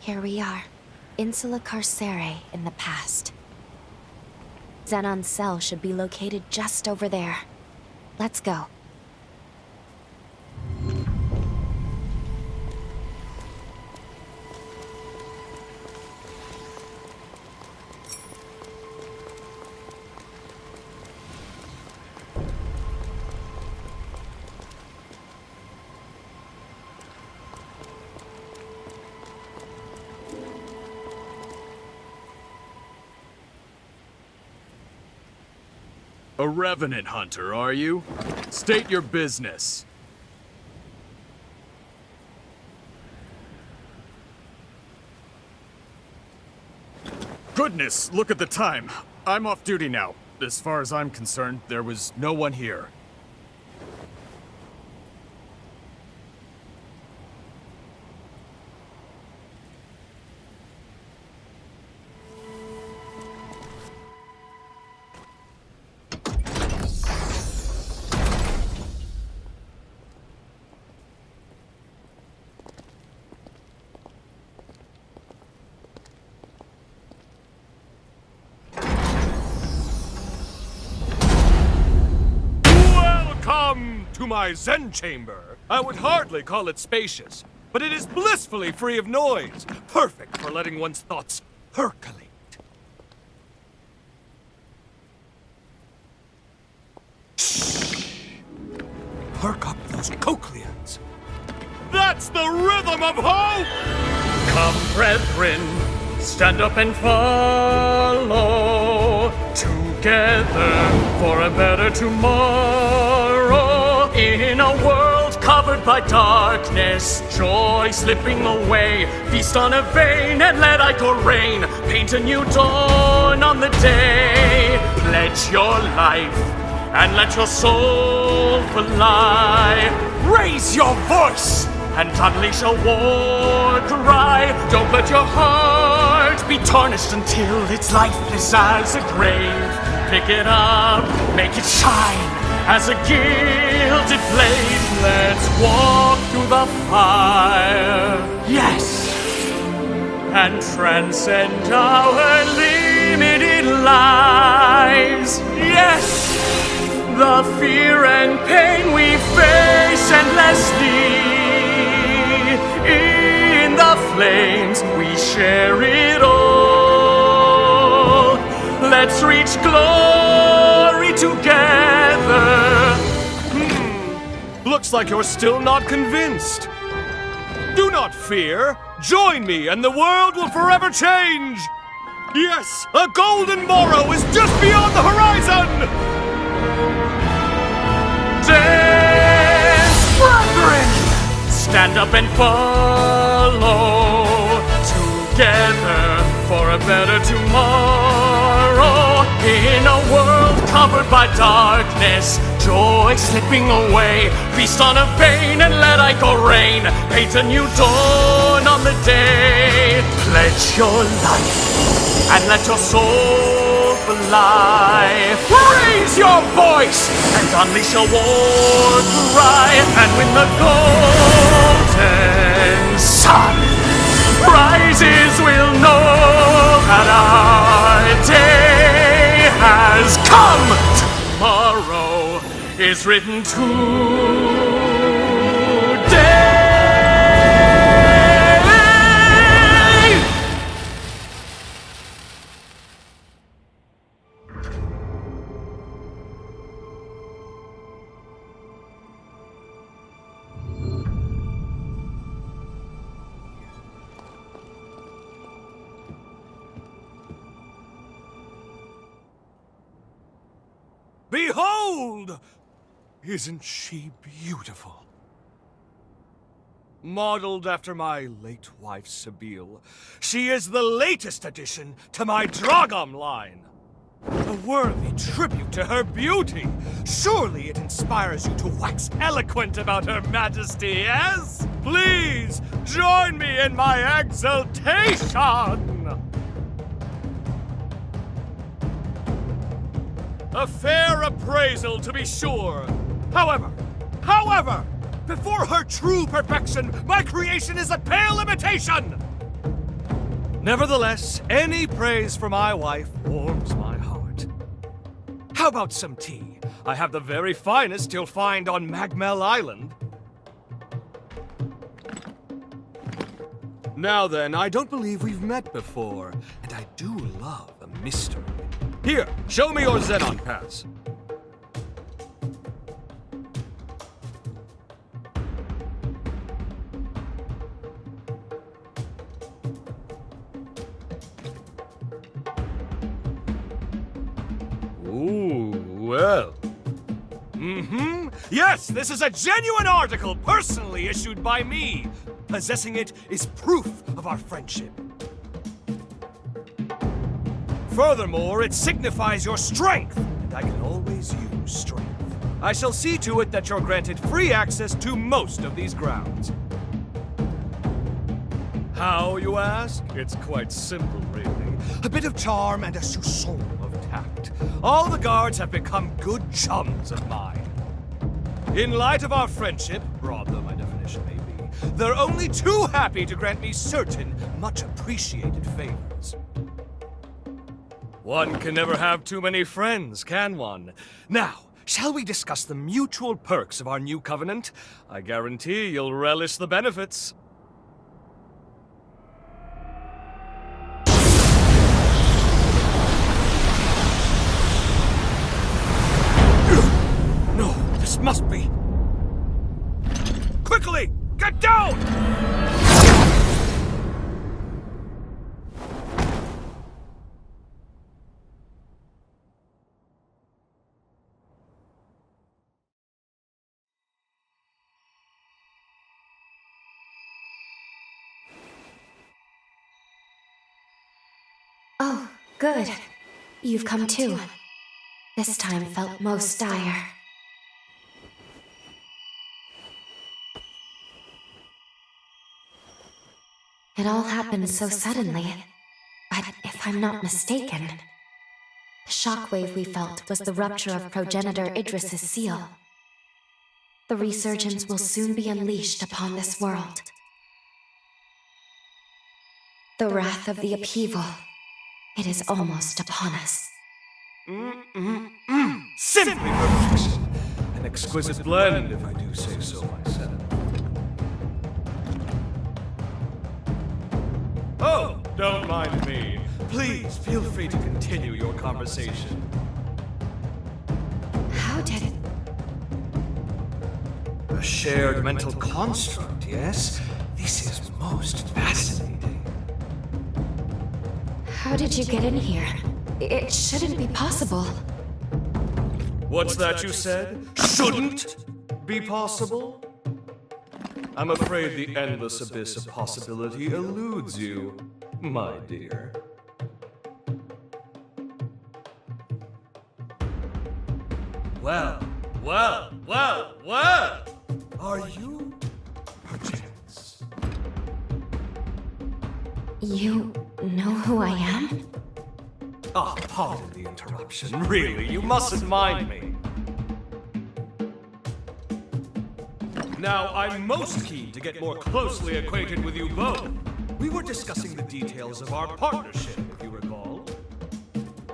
Here we are, Insula Carcere in the past. Zenon's cell should be located just over there. Let's go. A revenant hunter, are you? State your business. Goodness, look at the time. I'm off duty now. As far as I'm concerned, there was no one here. To my Zen chamber. I would hardly call it spacious, but it is blissfully free of noise, perfect for letting one's thoughts percolate. Shh! Perk up those cochlears. That's the rhythm of hope! Come, brethren, stand up and follow, together for a better tomorrow. In a world covered by darkness, joy slipping away, feast on a vein and let ichor rain, paint a new dawn on the day. Pledge your life and let your soul fly. Raise your voice and unleash a war cry. Don't let your heart be tarnished until it's lifeless as a grave. Pick it up, make it shine as a gilded blade. Let's walk through the fire, yes, and transcend our limited lives, yes. The fear and pain we face endlessly, in the flames we share it all. Let's reach glory together. Looks like you're still not convinced. Do not fear. Join me and the world will forever change. Yes, a golden morrow is just beyond the horizon. Dance, brethren! Stand up and follow, together for a better tomorrow. In a world covered by darkness, joy slipping away, feast on a vein and let ichor rain, paint a new dawn on the day. Pledge your life and let your soul fly. Raise your voice and unleash a war cry. And when the golden sun rises, we'll know that our day has come. Tomorrow is written today. Behold! Isn't she beautiful? Modeled after my late wife, Sabine, she is the latest addition to my Dragom line. A worthy tribute to her beauty. Surely it inspires you to wax eloquent about her majesty, yes? Please, join me in my exultation! A fair appraisal, to be sure. However, before her true perfection, my creation is a pale imitation! Nevertheless, any praise for my wife warms my heart. How about some tea? I have the very finest you'll find on Magmel Island. Now then, I don't believe we've met before, and I do love a mystery. Here, show me your Zenon pass. Ooh, well. Yes, this is a genuine article personally issued by me. Possessing it is proof of our friendship. Furthermore, it signifies your strength, and I can always use strength. I shall see to it that you're granted free access to most of these grounds. How, you ask? It's quite simple, really. A bit of charm and a soupçon of tact. All the guards have become good chums of mine. In light of our friendship, broad though my definition may be, they're only too happy to grant me certain, much appreciated favors. One can never have too many friends, can one? Now, shall we discuss the mutual perks of our new covenant? I guarantee you'll relish the benefits. No, this must be... Quickly! Get down! Oh, good. You've come too. This time felt most dire. It all happened so suddenly. But if I'm not mistaken, the shockwave we felt was the rupture of progenitor Idris's seal. The resurgence will soon be unleashed upon this world. The wrath of the upheaval. It is almost upon us. Simply perfection! An exquisite blend, if I do say so myself. Oh, don't mind me. Please feel free to continue your conversation. How did... A shared mental construct, yes? This is most fascinating. How did you get in here? It shouldn't be possible. What's that you said? Shouldn't be possible? I'm afraid the endless abyss of possibility eludes you, my dear. Well. Are you perchance? You know who I am? Ah, pardon the interruption. Really, you mustn't mind me. Now, I'm most keen to get more closely acquainted with you both. We were discussing the details of our partnership, if you recall.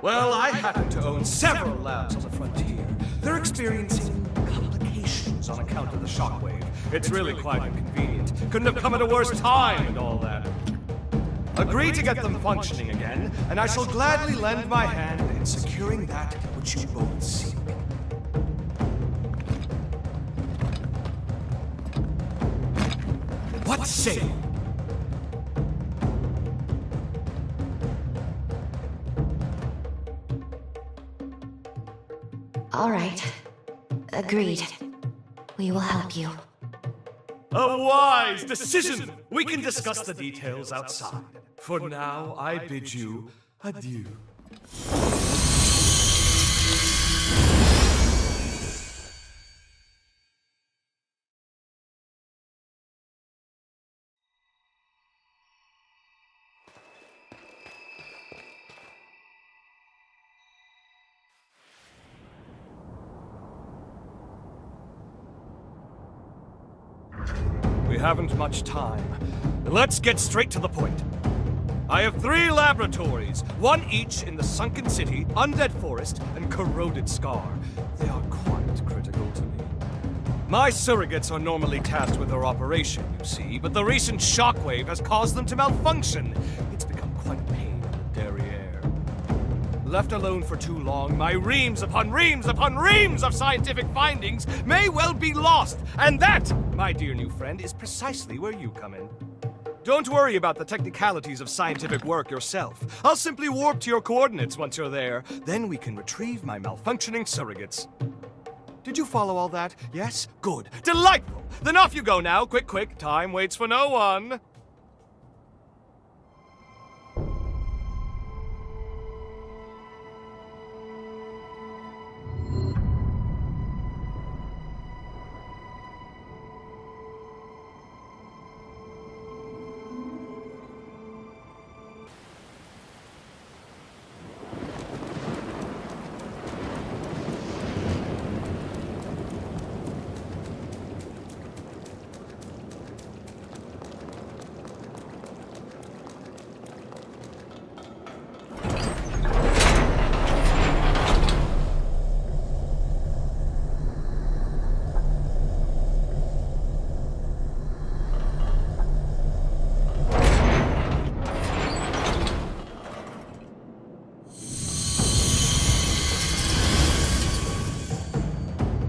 Well, I happen to own several labs on the frontier. They're experiencing complications on account of the shockwave. It's really quite inconvenient. Couldn't have come at a worse time and all that. Agree to get them functioning again, and I shall gladly lend my hand in securing that which you both seek. What say you? All right. Agreed. We will help you. A wise decision! We can discuss the details outside. For now, I bid you adieu. We haven't much time. Let's get straight to the point. I have 3 laboratories, one each in the Sunken City, Undead Forest, and Corroded Scar. They are quite critical to me. My surrogates are normally tasked with their operation, you see, but the recent shockwave has caused them to malfunction. It's become quite a pain in the derriere. Left alone for too long, my reams upon reams upon reams of scientific findings may well be lost. And that, my dear new friend, is precisely where you come in. Don't worry about the technicalities of scientific work yourself. I'll simply warp to your coordinates once you're there. Then we can retrieve my malfunctioning surrogates. Did you follow all that? Yes? Good. Delightful! Then off you go now. Quick, quick. Time waits for no one.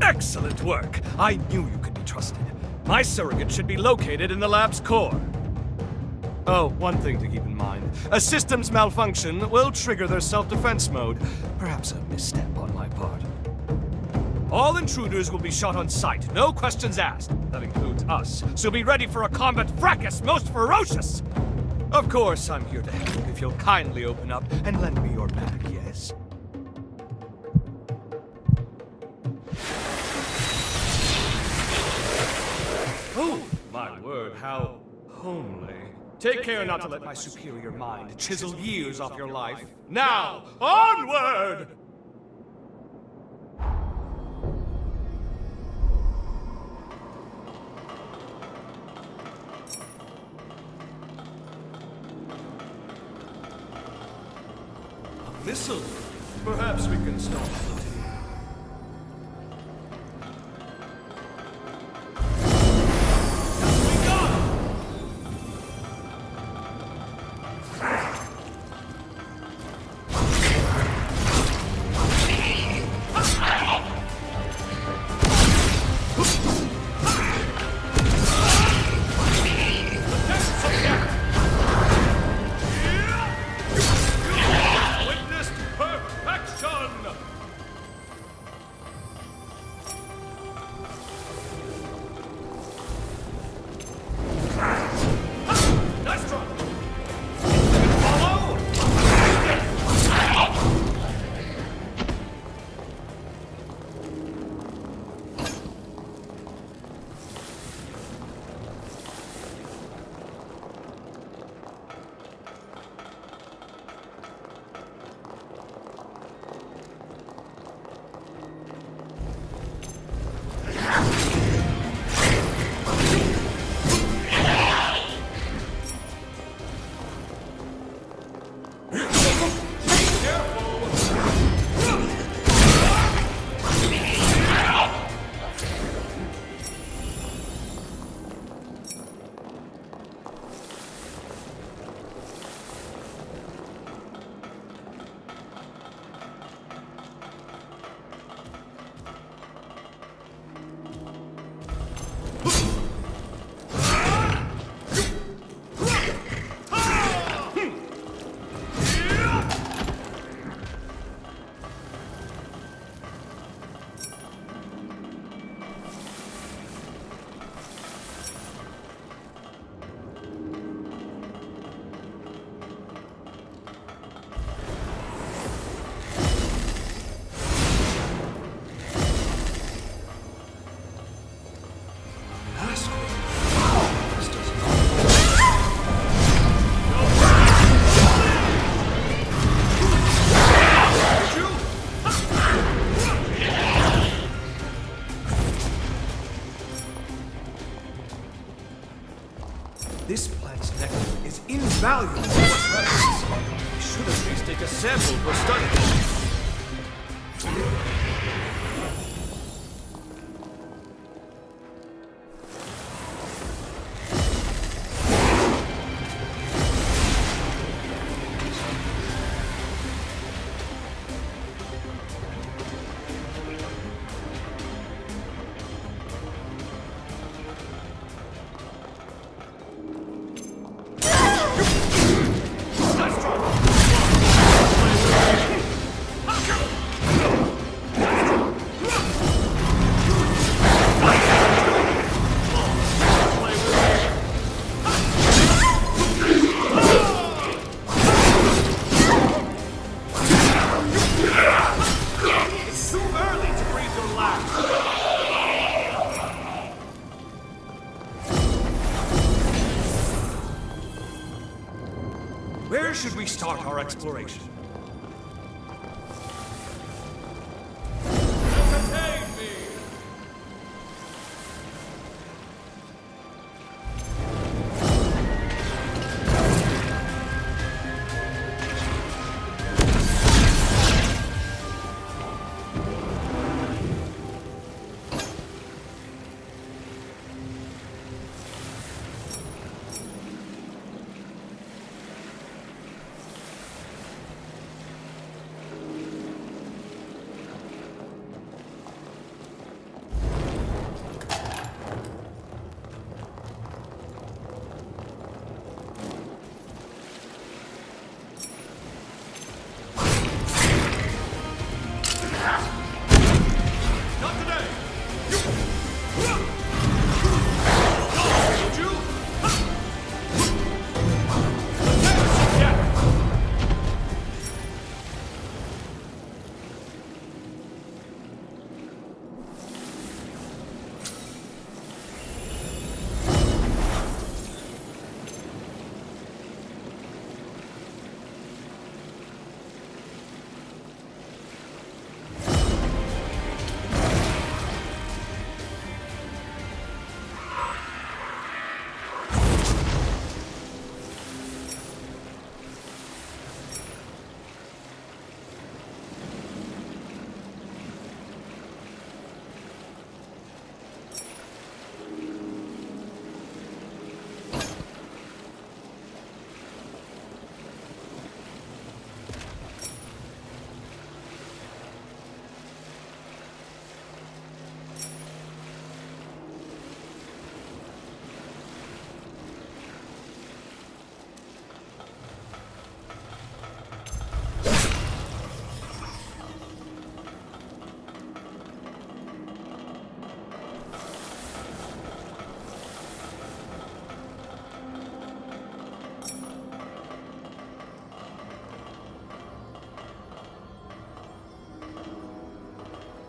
Excellent work. I knew you could be trusted. My surrogate should be located in the lab's core. Oh, one thing to keep in mind. A system's malfunction will trigger their self-defense mode. Perhaps a misstep on my part. All intruders will be shot on sight, no questions asked. That includes us. So be ready for a combat fracas most ferocious! Of course, I'm here to help if you'll kindly open up and lend me your back, yes? Oh, my word, how homely. Take care not to let my superior mind chisel years off your life. Now, onward! A missile? Perhaps we can stop the team. take a sample for study. Where should we start our exploration? Entertain me!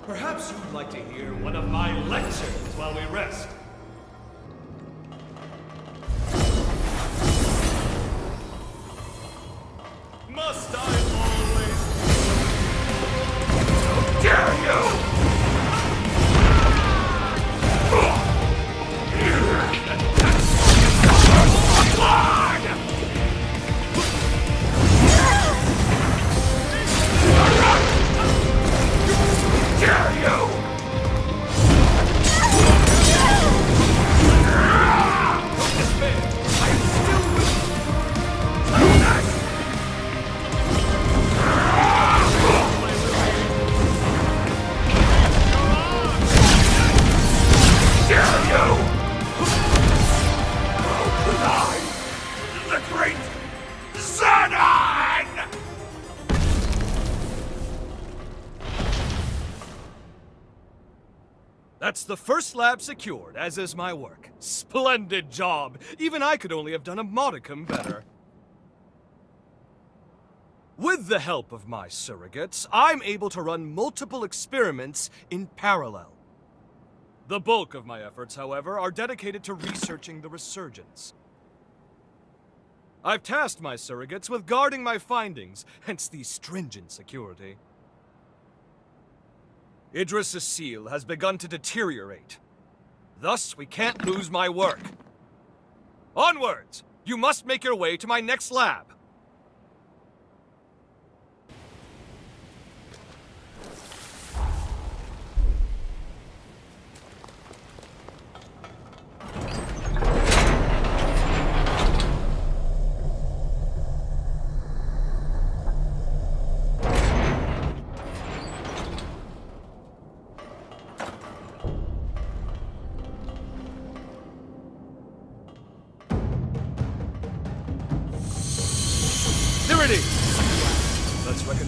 Perhaps you'd like to hear one of my lectures while we rest. Must I always... How dare you! That's the first lab secured, as is my work. Splendid job! Even I could only have done a modicum better. With the help of my surrogates, I'm able to run multiple experiments in parallel. The bulk of my efforts, however, are dedicated to researching the resurgence. I've tasked my surrogates with guarding my findings, hence the stringent security. Idris' seal has begun to deteriorate. Thus, we can't lose my work. Onwards! You must make your way to my next lab.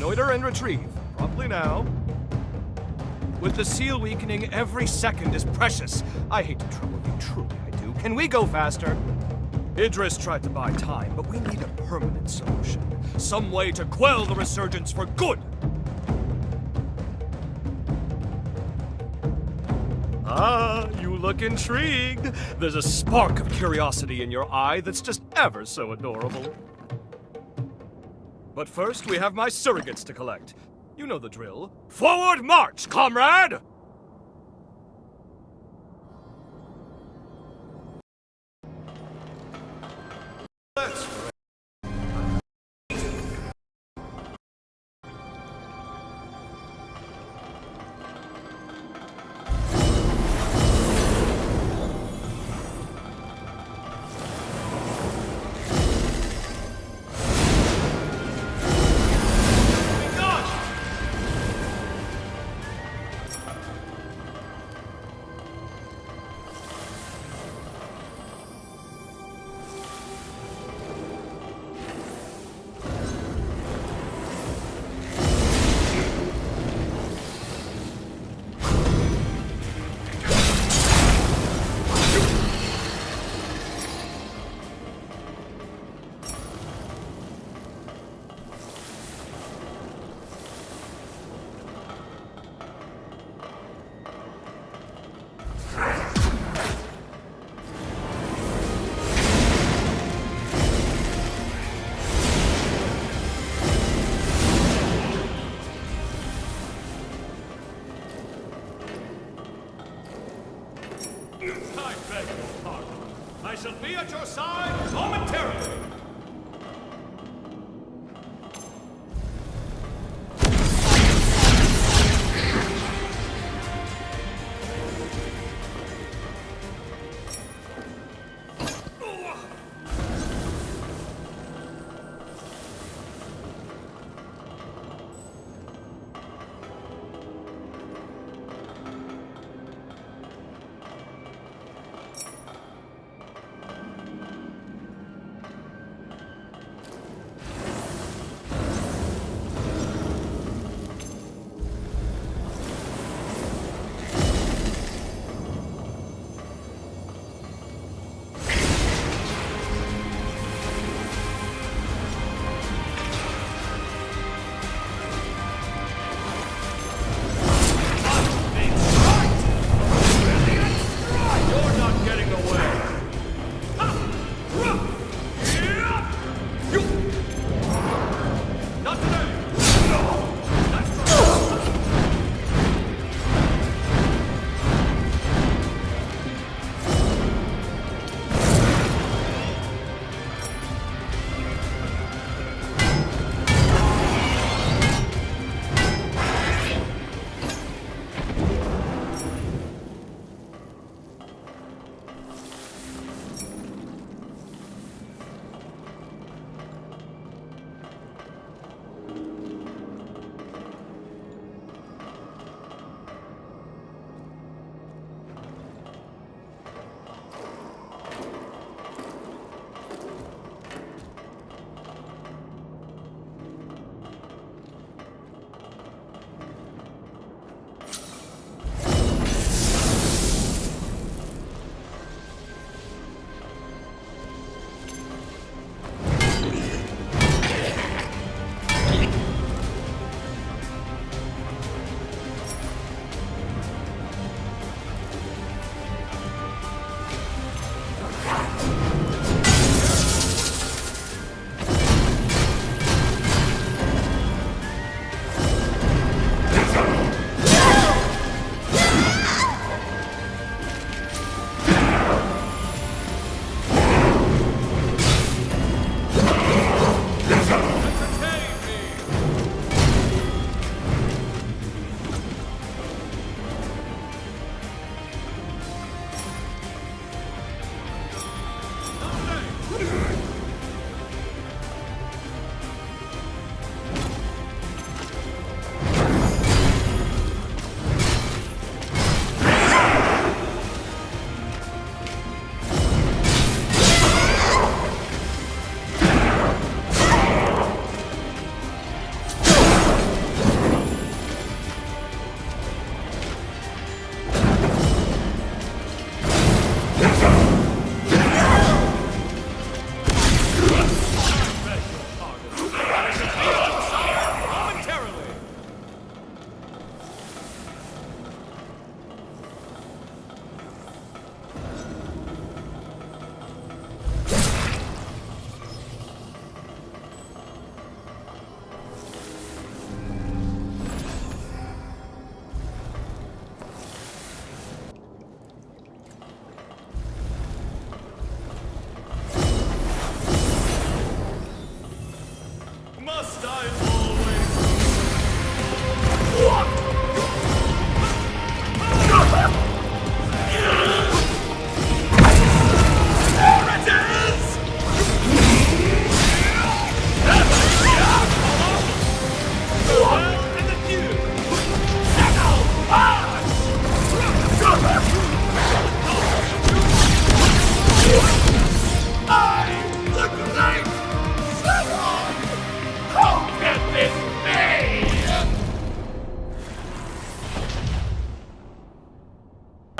reconnoiter and retrieve. Promptly now. With the seal weakening, every second is precious. I hate to trouble you, truly I do. Can we go faster? Idris tried to buy time, but we need a permanent solution. Some way to quell the resurgence for good. Ah, you look intrigued. There's a spark of curiosity in your eye that's just ever so adorable. But first, we have my surrogates to collect. You know the drill. Forward march, comrade! Let's I beg your pardon. I shall be at your side momentarily.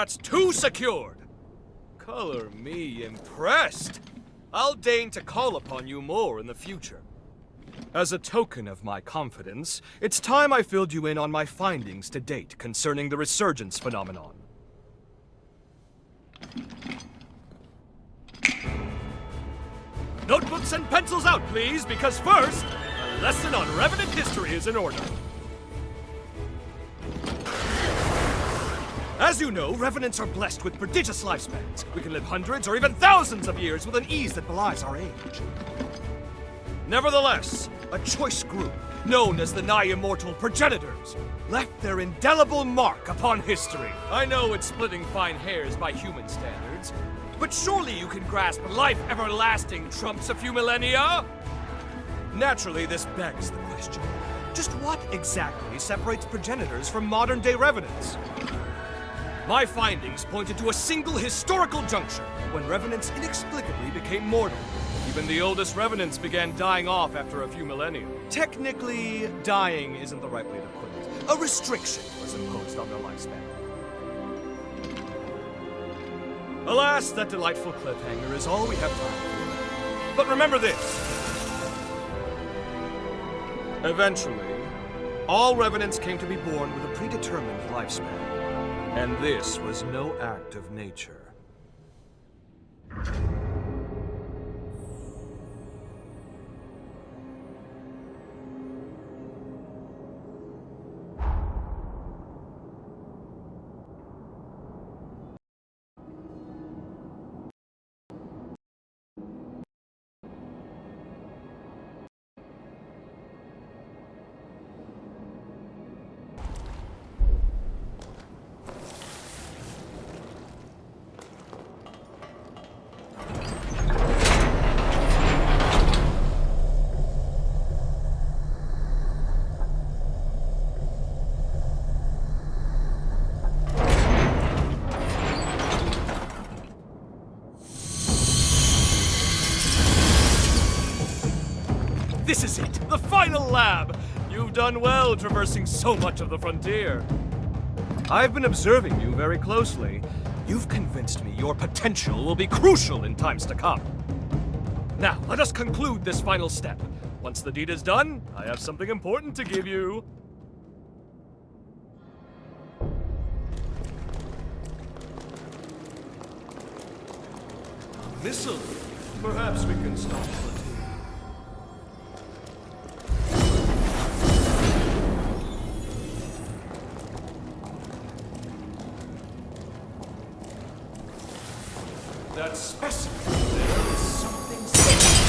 That's 2 secured. Color me impressed. I'll deign to call upon you more in the future. As a token of my confidence, it's time I filled you in on my findings to date concerning the resurgence phenomenon. Notebooks and pencils out, please, because first, a lesson on Revenant history is in order. As you know, Revenants are blessed with prodigious lifespans. We can live hundreds or even thousands of years with an ease that belies our age. Nevertheless, a choice group, known as the nigh-immortal progenitors, left their indelible mark upon history. I know it's splitting fine hairs by human standards, but surely you can grasp life everlasting trumps a few millennia? Naturally, this begs the question. Just what exactly separates progenitors from modern-day Revenants? My findings pointed to a single historical juncture when Revenants inexplicably became mortal. Even the oldest Revenants began dying off after a few millennia. Technically, dying isn't the right way to put it. A restriction was imposed on their lifespan. Alas, that delightful cliffhanger is all we have time for. But remember this. Eventually, all Revenants came to be born with a predetermined lifespan. And this was no act of nature. This is it, the final lab! You've done well traversing so much of the frontier. I've been observing you very closely. You've convinced me your potential will be crucial in times to come. Now, let us conclude this final step. Once the deed is done, I have something important to give you. A missile. Perhaps we can stop for tea. That specimen there is something special.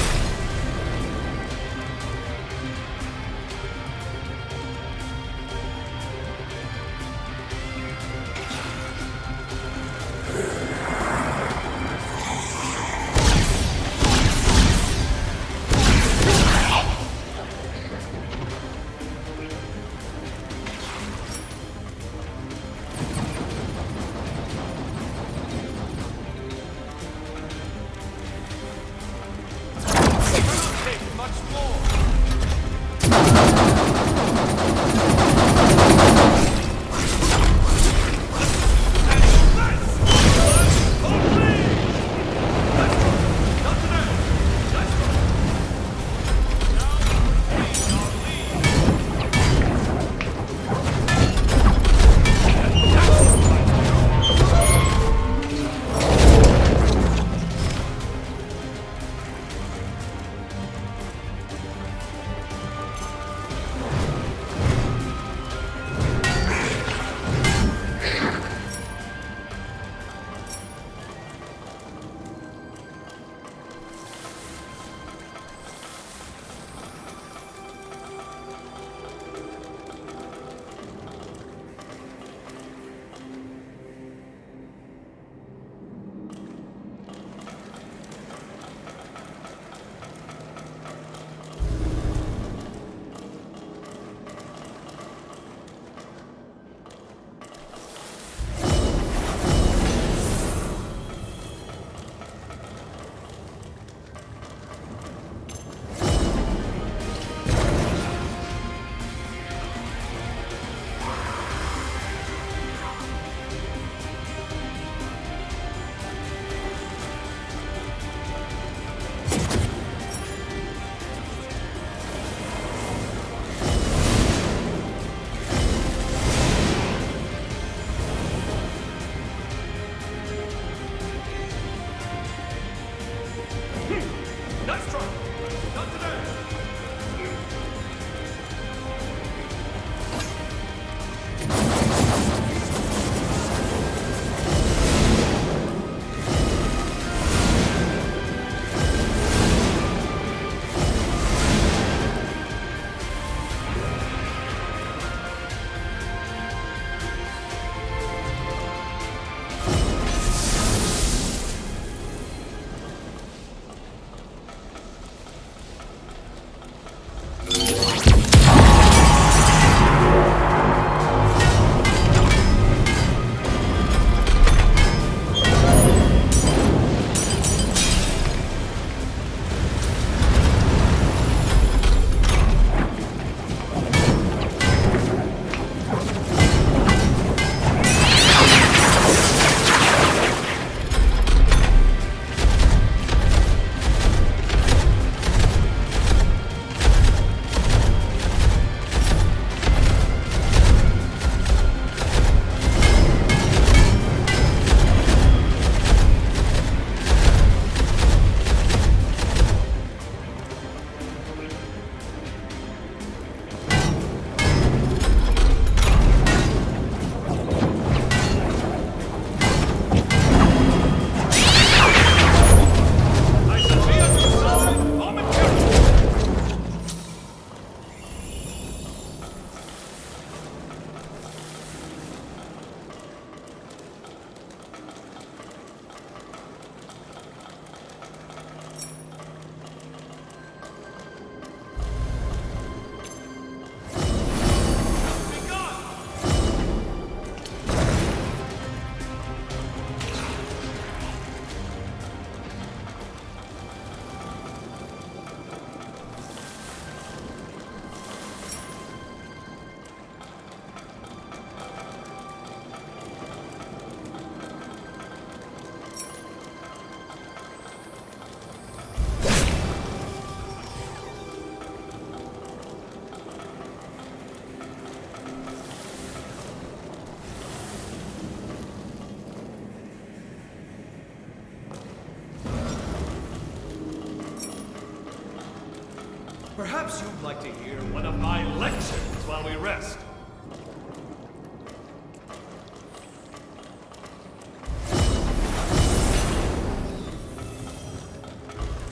Perhaps you'd like to hear one of my lectures while we rest.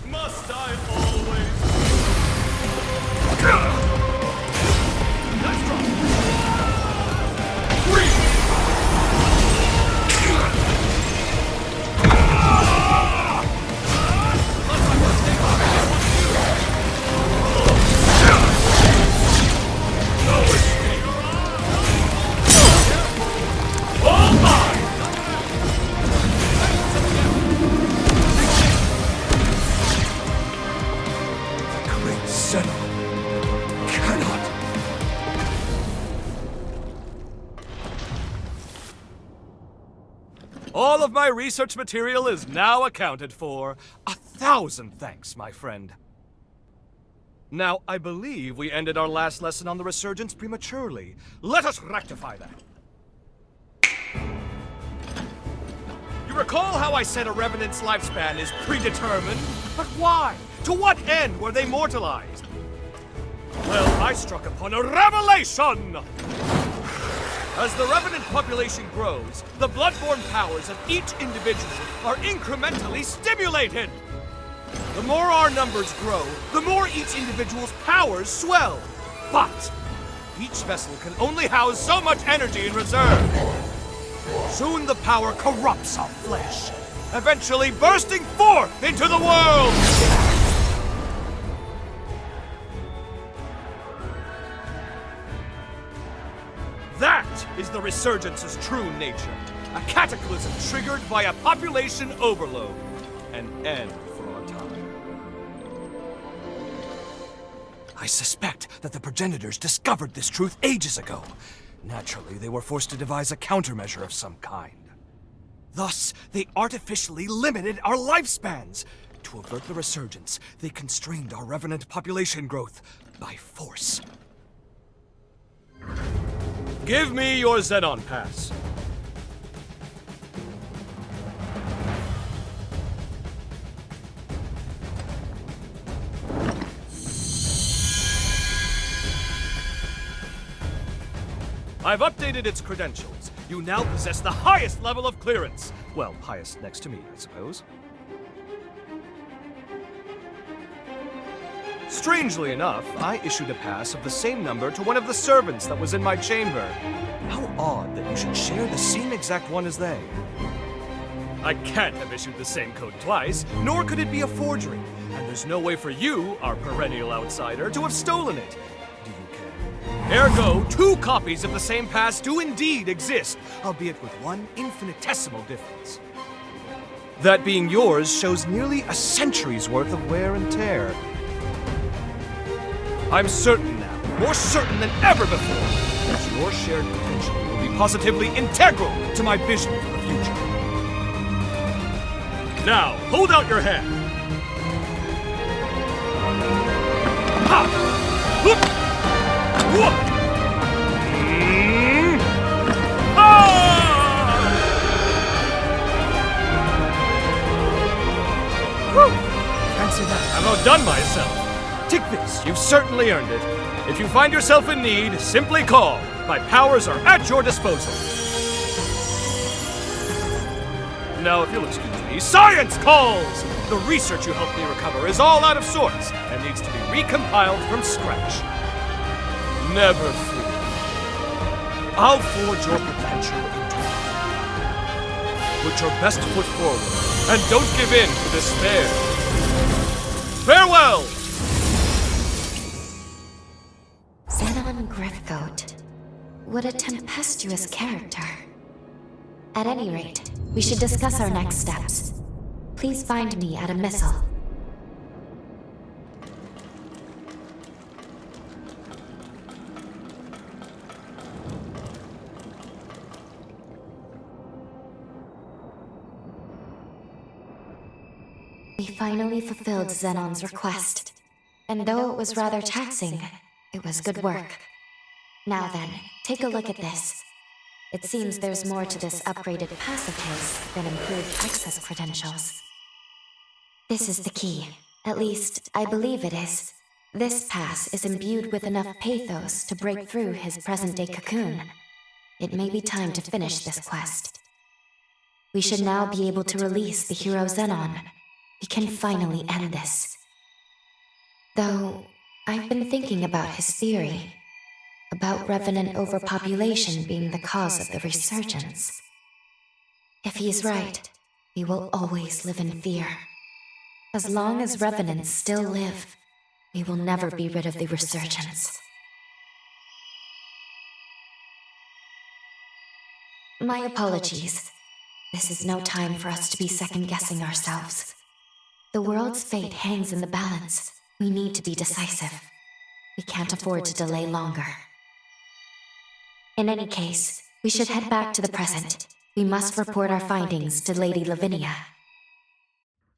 Must I always... Nice drop! All of my research material is now accounted for. 1,000 thanks, my friend. Now, I believe we ended our last lesson on the resurgence prematurely. Let us rectify that. You recall how I said a revenant's lifespan is predetermined? But why? To what end were they mortalized? Well, I struck upon a revelation! As the revenant population grows, the bloodborne powers of each individual are incrementally stimulated. The more our numbers grow, the more each individual's powers swell. But each vessel can only house so much energy in reserve. Soon the power corrupts our flesh, eventually bursting forth into the world! That is the resurgence's true nature. A cataclysm triggered by a population overload. An end for our time. I suspect that the progenitors discovered this truth ages ago. Naturally, they were forced to devise a countermeasure of some kind. Thus, they artificially limited our lifespans. To avert the resurgence, they constrained our revenant population growth by force. Give me your Zenon pass. I've updated its credentials. You now possess the highest level of clearance. Well, highest next to me, I suppose. Strangely enough, I issued a pass of the same number to one of the servants that was in my chamber. How odd that you should share the same exact one as they. I can't have issued the same code twice, nor could it be a forgery. And there's no way for you, our perennial outsider, to have stolen it. Do you care? Ergo, 2 copies of the same pass do indeed exist, albeit with one infinitesimal difference. That being yours shows nearly a century's worth of wear and tear. I'm certain now, more certain than ever before, that your shared potential will be positively integral to my vision for the future. Now, hold out your hand. Ha! Whoop! Whoop! Ah! Whew! Fancy that. I'm outdone myself. Take this, you've certainly earned it. If you find yourself in need, simply call. My powers are at your disposal. Now, if you'll excuse me, science calls! The research you helped me recover is all out of sorts and needs to be recompiled from scratch. Never fear. I'll forge your potential into it. Put your best foot forward and don't give in to despair. Farewell! Zenon Griffgoat. What a tempestuous character. At any rate, we should discuss our next steps. Please find me at a missile. We finally fulfilled Zenon's request. And though it was rather taxing, it was good work. Now then, take a look at this. It seems there's more to this upgraded pass of his than improved access credentials. This is the key. At least, I believe it is. This pass is imbued with enough pathos to break through his present-day cocoon. It may be time to finish this quest. We should now be able to release the hero Zenon. We can finally end this. Though, I've been thinking about his theory, about revenant overpopulation being the cause of the resurgence. If he's right, we will always live in fear. As long as revenants still live, we will never be rid of the resurgence. My apologies. This is no time for us to be second-guessing ourselves. The world's fate hangs in the balance. We need to be decisive. We can't afford to delay longer. In any case, we should head back to the present. We must report our findings to Lady Lavinia.